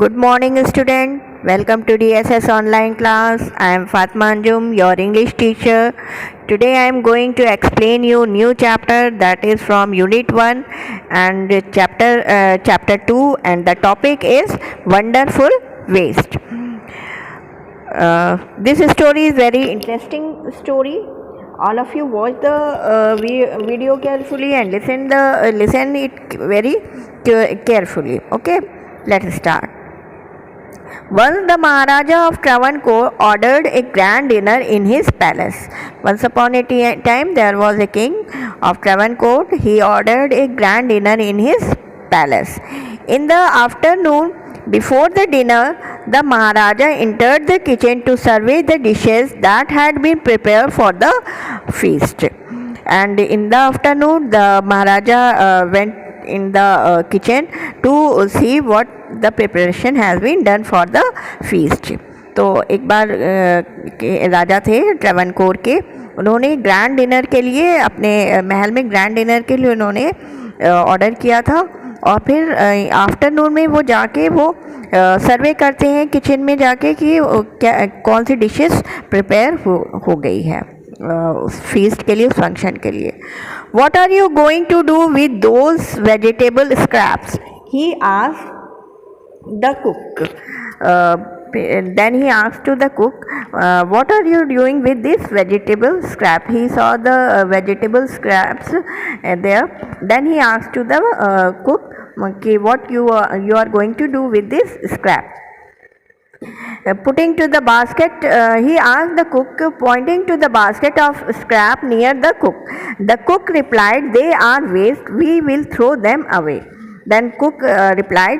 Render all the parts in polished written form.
Good morning, student. Welcome to DSS online class. I am Fatma Anjum, your English teacher. Today I am going to explain you new chapter that is from Unit 1 and chapter 2, and the topic is wonderful waste. This story is very interesting story. All of you watch the video carefully and listen it very carefully. Okay, let's start. Once the Maharaja of Travancore ordered a grand dinner in his palace. Once upon a time there was a king of Travancore. He ordered a grand dinner in his palace. In the afternoon, before the dinner, the Maharaja entered the kitchen to survey the dishes that had been prepared for the feast. And in the afternoon, the Maharaja went in the kitchen to see what the preparation has been done for the feast. तो एक बार राजा थे ट्रेवनकोर के, उन्होंने grand dinner के लिए अपने महल में grand dinner के लिए उन्होंने ऑर्डर किया था. और फिर आफ्टरनून में वो जाके वो सर्वे करते हैं किचन में जाके कि क्या कौन सी डिशेस प्रिपेयर हो गई है उस फीस्ट के लिए, उस फंक्शन के लिए. What are you going to do with those vegetable scraps? He asked the cook. Then he asked to the cook, what are you doing with this vegetable scrap? He saw the vegetable scraps there. Then he asked to the cook, what you are going to do with this scrap? Putting to the basket, he asked the cook, pointing to the basket of scrap near the cook. The cook replied, they are waste, we will throw them away. Then cook replied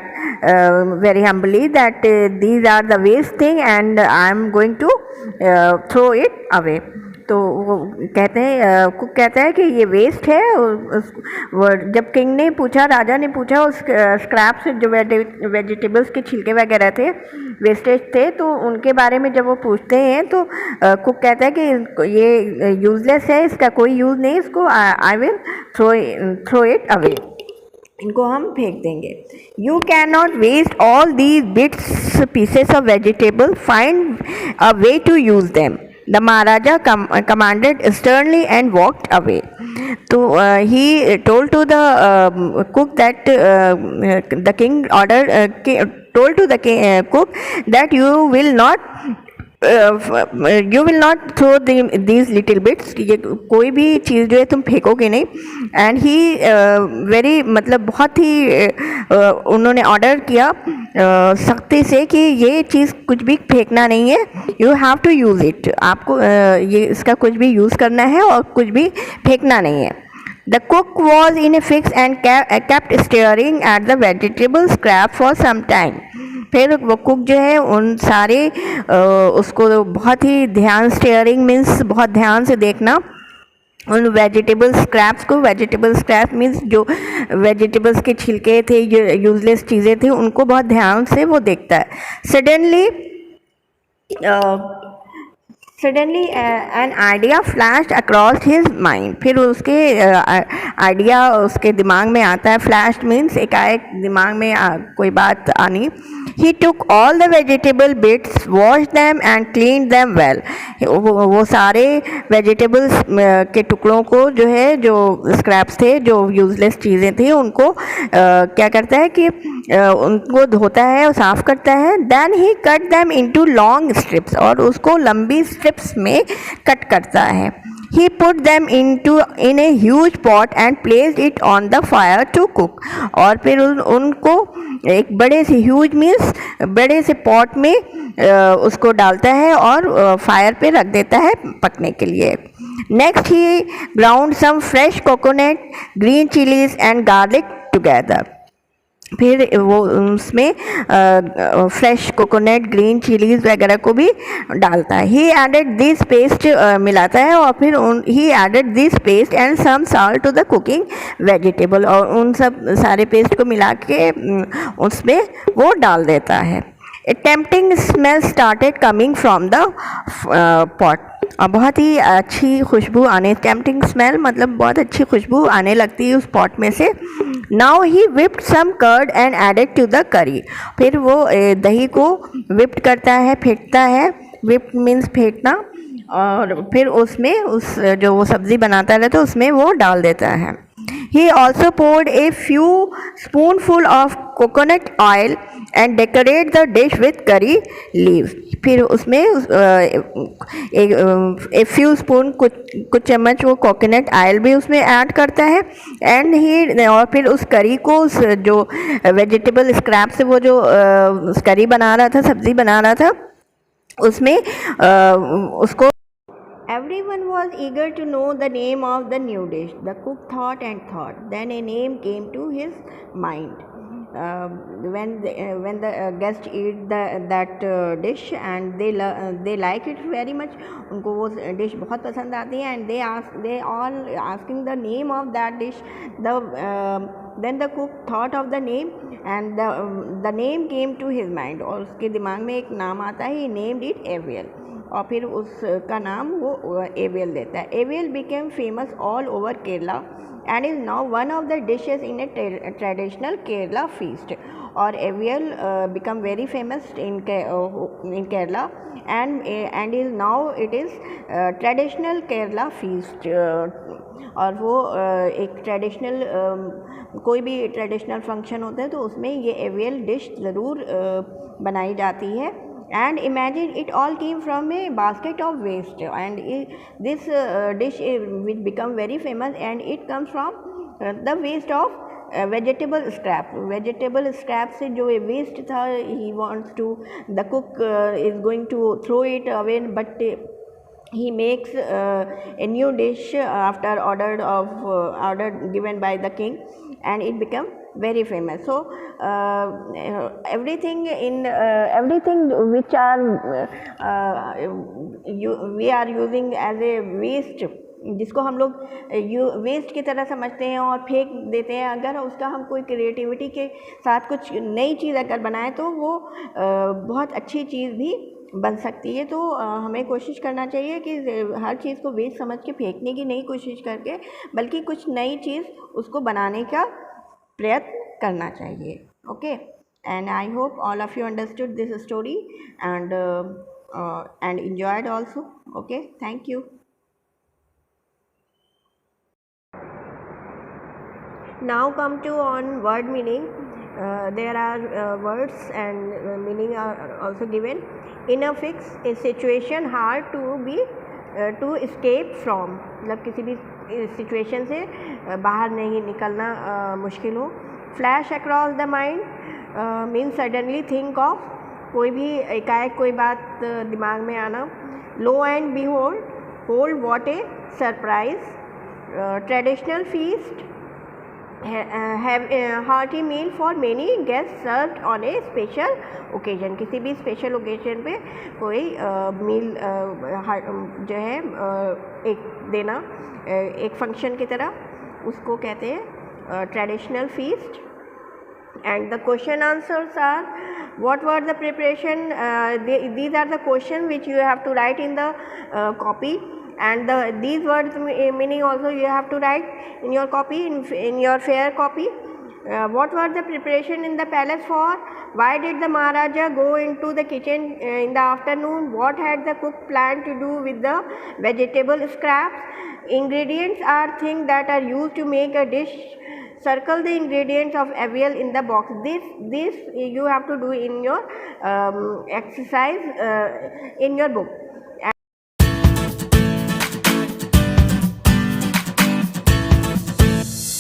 very humbly that these are the waste thing and I am going to throw it away. तो वो कहते हैं, cook कहता है कि ये waste है. जब किंग ने पूछा, राजा ने पूछा उस स्क्रैप से जो वेजिटेबल्स के छिलके वगैरह थे, वेस्टेज थे, तो उनके बारे में जब वो पूछते हैं तो कुक कहता है कि ये यूजलेस है, इसका कोई यूज़ नहीं, इसको I will throw it away, इनको हम फेंक देंगे. You can not waste all these bits pieces of vegetable, find a way to use them. The Maharaja commanded sternly and walked away. So he told to the cook that the king told to the cook that you will not throw these little bits, ये कोई भी चीज़ जो है तुम फेंकोगे नहीं. And he very मतलब बहुत ही उन्होंने ऑर्डर किया सख्ती से कि ये चीज़ कुछ भी फेंकना नहीं है, you have to use it, आपको ये इसका कुछ भी यूज़ करना है और कुछ भी फेंकना नहीं है. The cook was in a fix and kept staring at the vegetable scrap for some time. फिर वो कुक जो है उन सारे उसको बहुत ही ध्यान, स्टेयरिंग मीन्स बहुत ध्यान से देखना उन वेजिटेबल स्क्रैप्स को. वेजिटेबल स्क्रैप मीन्स जो वेजिटेबल्स के छिलके थे, जो यूजलेस चीज़ें थी, उनको बहुत ध्यान से वो देखता है. Suddenly an idea flashed across his mind. फिर उसके आइडिया उसके दिमाग में आता है. फ्लैश्ड मीन्स एकाएक दिमाग में कोई बात आनी. He took all the vegetable bits, wash them and clean them well. वो सारे वेजिटेबल्स के टुकड़ों को जो है, जो स्क्रैप्स थे, जो यूजलेस चीज़ें थी, उनको क्या करता है कि उनको धोता है और साफ़ करता है. Then he cut them into long strips, और उसको लंबी स्ट्रिप्स में कट करता है. He put them in a huge pot and placed it on the fire to cook. और फिर उनको एक बड़े से, ह्यूज मीन्स बड़े से पॉट में उसको डालता है और फायर पे रख देता है पकने के लिए. Next he ground some fresh coconut, green chillies and garlic together. फिर वो उसमें फ्रेश कोकोनट, ग्रीन चिलीज़ वगैरह को भी डालता है. ही एडेड दिस पेस्ट, मिलाता है, और फिर he added this paste and some salt to the cooking vegetable, और उन सब सारे पेस्ट को मिला के उसमें वो डाल देता है. A tempting smell started coming from the pot. और बहुत ही अच्छी खुशबू आने, टेम्पटिंग स्मेल मतलब बहुत अच्छी खुशबू आने लगती है उस पॉट में से. Now he whipped some curd and added to the curry. फिर वो दही को whipped करता है, फेंटता है. whipped means फेंटना. और फिर उसमें उस जो वो सब्ज़ी बनाता रहता है उसमें वो डाल देता है. He also poured a few spoonful of coconut oil and decorate the dish with curry leaves. फिर उसमें एक few spoon कुछ चम्मच वो कोकोनट ऑयल भी उसमें ऐड करता है. एंड ही और फिर उस करी को उस जो वेजिटेबल स्क्रैप से वो जो करी बना रहा था, सब्ज़ी बना रहा था, उसमें उसको. Everyone was eager to know the name of the new dish. The cook thought and thought. Then a name came to his mind. When the guests eat that dish and they like it very much, उनको वो dish बहुत पसंद आती है, and they all asking the name of that dish. Then the cook thought of the name and the name came to his mind. और उसके दिमाग में एक नाम आता है. He named it Avial. और फिर उसका नाम वो एवियल देता है. Avial became famous all over Kerala and is now one of the dishes in a traditional Kerala feast. और avial become very famous in Kerala and is now it is traditional Kerala feast. और वो एक ट्रेडिशनल कोई भी ट्रेडिशनल फंक्शन होता है तो उसमें ये एवियल डिश ज़रूर बनाई जाती है. And imagine it all came from a basket of waste, and this dish which become very famous, and it comes from the waste of vegetable scrap. Vegetable scrap से जो waste था, he wants to, the cook is going to throw it away, but he makes a new dish after order given by the king, and it become very famous. So everything which we are using as a waste, जिसको हम लोग waste की तरह समझते हैं और फेंक देते हैं, अगर उसका हम कोई क्रिएटिविटी के साथ कुछ नई चीज़ अगर बनाएं तो वो बहुत अच्छी चीज़ भी बन सकती है. तो हमें कोशिश करना चाहिए कि हर चीज़ को वेस्ट समझ के फेंकने की नहीं कोशिश करके, बल्कि कुछ नई चीज़ उसको बनाने का प्रयत्न करना चाहिए. Okay, and I hope all of you understood this story and enjoyed also. Okay, thank you. Now come to on word meaning. There are words and meaning are also given. In a fix, a situation hard to escape from. मतलब किसी भी situation से बाहर नहीं निकलना मुश्किल हो. Flash across the mind means suddenly think of, कोई भी एकाएक कोई बात दिमाग में आना. Lo and behold what a surprise. Traditional feast, have a hearty meal for many guests served on a special occasion. किसी भी स्पेशल ओकेजन पे कोई मील जो है एक देना एक फंक्शन की तरह, उसको कहते हैं traditional feast. And the question answers are, what were the preparation, these are the question which you have to write in the copy, and these words meaning also you have to write in your copy, in your fair copy. What were the preparation in the palace for? Why did the Maharaja go into the kitchen in the afternoon? What had the cook planned to do with the vegetable scraps? Ingredients are things that are used to make a dish. Circle the ingredients of avial in the box. This you have to do in your exercise in your book.